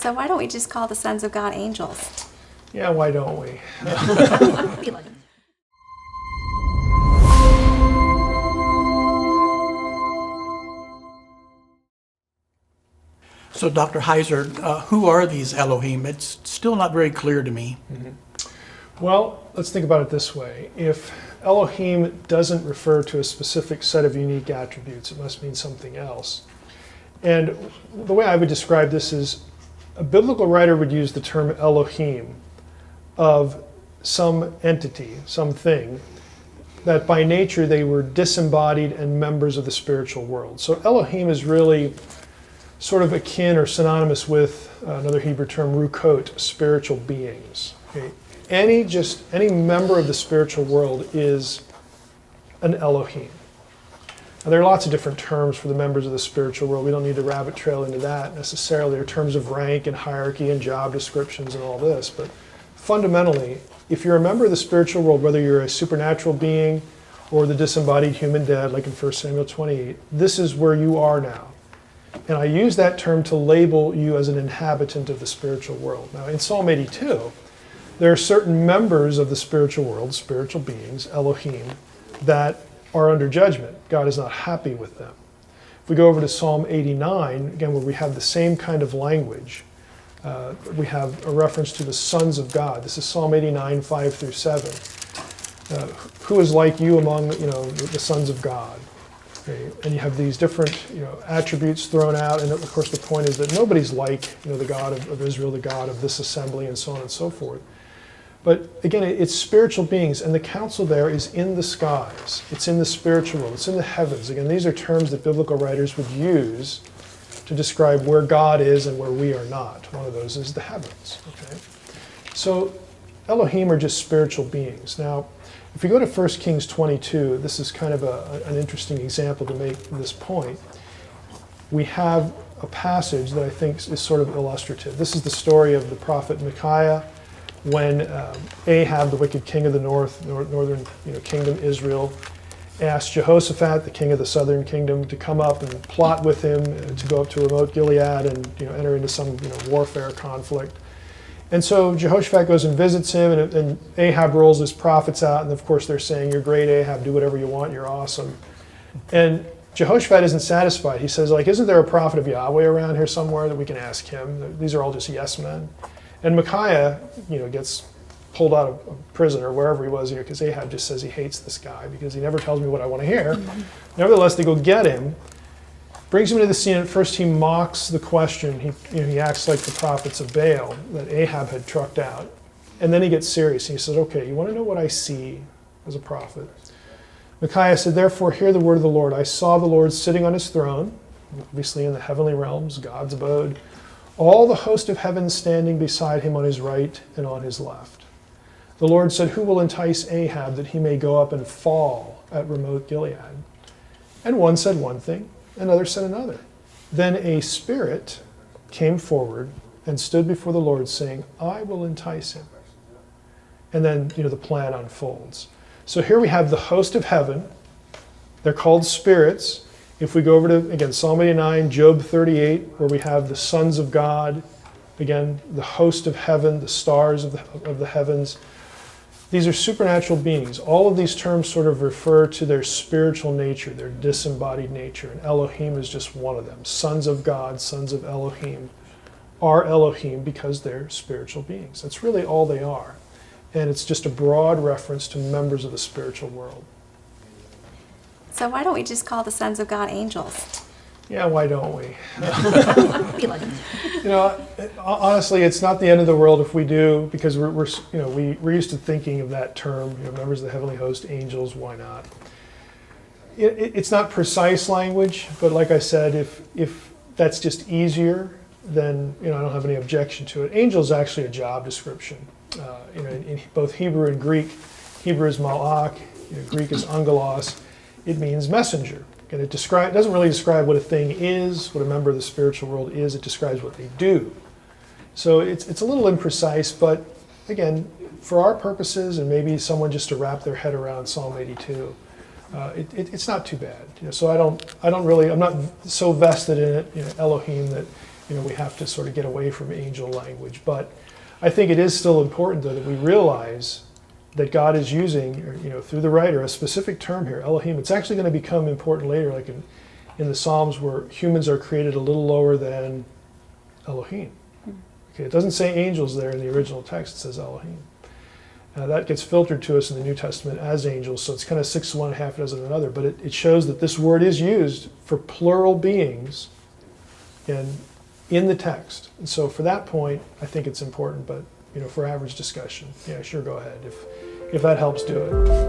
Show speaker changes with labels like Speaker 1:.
Speaker 1: So why don't we just call the sons of God angels?
Speaker 2: Yeah, why don't we?
Speaker 3: So, Dr. Heiser, who are these Elohim? It's still not very clear to me.
Speaker 2: Well, let's think about it this way. If Elohim doesn't refer to a specific set of unique attributes, it must mean something else. And the way I would describe this is a biblical writer would use the term Elohim of some entity, something, that by nature they were disembodied and members of the spiritual world. So Elohim is really sort of akin or synonymous with another Hebrew term, rukot, spiritual beings. Okay? Any member of the spiritual world is an Elohim. Now, there are lots of different terms for the members of the spiritual world. We don't need to rabbit trail into that necessarily. There are terms of rank and hierarchy and job descriptions and all this. But fundamentally, if you're a member of the spiritual world, whether you're a supernatural being or the disembodied human dead, like in 1 Samuel 28, this is where you are now. And I use that term to label you as an inhabitant of the spiritual world. Now, in Psalm 82, there are certain members of the spiritual world, spiritual beings, Elohim, that are under judgment. God is not happy with them. If we go over to Psalm 89, again, where we have the same kind of language, we have a reference to the sons of God. This is Psalm 89, 5 through 7. Who is like you among the sons of God? Okay? And you have these different attributes thrown out, and of course the point is that nobody's like the God of Israel, the God of this assembly, and so on and so forth. But again, it's spiritual beings, and the counsel there is in the skies. It's in the spiritual world. It's in the heavens. Again, these are terms that biblical writers would use to describe where God is and where we are not. One of those is the heavens. Okay? So Elohim are just spiritual beings. Now, if we go to 1 Kings 22, this is kind of an interesting example to make this point. We have a passage that I think is sort of illustrative. This is the story of the prophet Micaiah when Ahab, the wicked king of the northern kingdom, Israel, asked Jehoshaphat, the king of the southern kingdom, to come up and plot with him to go up to remote Gilead and enter into some warfare conflict. And so Jehoshaphat goes and visits him, and Ahab rolls his prophets out, and of course they're saying, "You're great, Ahab, do whatever you want, you're awesome." And Jehoshaphat isn't satisfied. He says, isn't there a prophet of Yahweh around here somewhere that we can ask him? These are all just yes men. And Micaiah, gets pulled out of prison or wherever he was here, because Ahab just says he hates this guy because he never tells me what I want to hear. Mm-hmm. Nevertheless, they go get him, brings him into the scene. At first, he mocks the question. He acts like the prophets of Baal that Ahab had trucked out. And then he gets serious. And he says, "Okay, you want to know what I see as a prophet?" Micaiah said, "Therefore, hear the word of the Lord. I saw the Lord sitting on his throne," obviously in the heavenly realms, God's abode, "all the host of heaven standing beside him on his right and on his left. The Lord said, who will entice Ahab that he may go up and fall at remote Gilead?" And one said one thing, another said another. Then a spirit came forward and stood before the Lord, saying, "I will entice him." And then, the plan unfolds. So here we have the host of heaven. They're called spirits. If we go over to, again, Psalm 89, Job 38, where we have the sons of God, again, the host of heaven, the stars of the heavens. These are supernatural beings. All of these terms sort of refer to their spiritual nature, their disembodied nature, and Elohim is just one of them. Sons of God, sons of Elohim, are Elohim because they're spiritual beings. That's really all they are. And it's just a broad reference to members of the spiritual world.
Speaker 1: So why don't we just call the sons of God angels?
Speaker 2: Yeah, why don't we? Honestly, it's not the end of the world if we do, because we're used to thinking of that term, members of the heavenly host, angels. Why not? It's not precise language, but like I said, if that's just easier, then I don't have any objection to it. Angel is actually a job description. In both Hebrew and Greek, Hebrew is malach, Greek is angelos. It means messenger. And it doesn't really describe what a thing is, what a member of the spiritual world is. It describes what they do. So it's a little imprecise, but again, for our purposes, and maybe someone just to wrap their head around Psalm 82, it's not too bad. So I'm not so vested in it, Elohim, that we have to sort of get away from angel language. But I think it is still important, though, that we realize that God is using, through the writer, a specific term here, Elohim. It's actually going to become important later, like in the Psalms, where humans are created a little lower than Elohim. Okay, it doesn't say angels there in the original text, it says Elohim. That gets filtered to us in the New Testament as angels, so it's kind of 6 to 1, half a dozen another, but it shows that this word is used for plural beings in the text. And so for that point, I think it's important, but for average discussion, yeah, sure, go ahead. If that helps, do it.